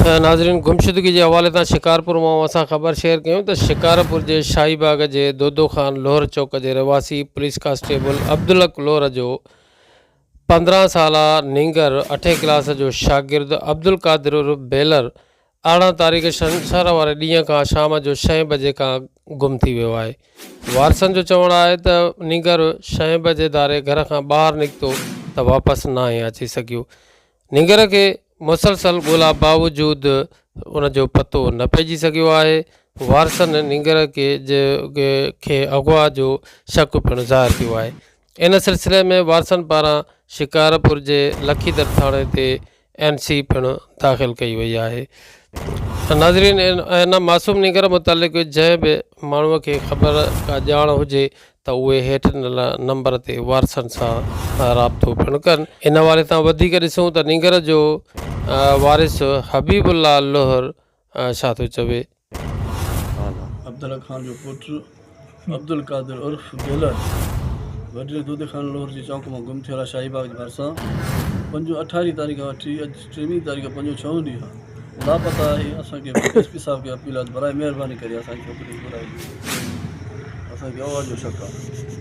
नाज़रीन, गुमशुदगी के हवाले सां शिकारपुर मां असां ख़बर शेयर कयूं त शिकारपुर जे शाहीबाग जे दोदो ख़ान लोहर चौक जे रवासी पुलिस कांस्टेबल अब्दुलक लोहर जो 15 साला नींगर 8 क्लास जो शागिर्द अब्दुल कादिर उर्फ बेलर 18 तारीख़ छंछरु वारे ॾींहं खां शाम जो 6 बजे खां गुम थी वियो आहे। वारसनि जो चवणु आहे त नींगर 6 बजे धारे घर खां ॿाहिरि निकितो त वापसि न आहे अची सघियो। नींगर खे मुसलसल ॻोल्हा बावजूदि उनजो पतो न पइजी सघियो आहे। वारसनि नींगर खे अगवा जो शक पिणु ज़ाहिर थियो आहे। इन सिलसिले में वारसनि पारां शिकारपुर जे लखीदर थाणे ते NC पिणु दाख़िल कई वई आहे। नाज़रीन, इन मासूम नींगर मुतालिक़ जंहिं बि माण्हूअ खे ख़बर का ॼाण हुजे त उहे हेठि नंबर ते वारसनि सां राबितो पिणु कनि। इन हवाले सां वधीक ॾिसूं त नींगर जो वारिस हबीबुल्ला लोहर छा थो चवे। अब्दुल खान जो पुटु अब्दुल कादिर उर्फ बेलर वॾे दूध खान लोहर जी चौक में गुम थियल आहे शाहीबाग जे भरिसां। 18 तारीख़ वठी अॼु 23 तारीख़ 5 ॾींहं लापता आहे। असांखे SP साहब खे अपील आहे बराए महिरबानी करे असांजी छोकिरी घुराई। असांखे आवाज़ जो शक आहे।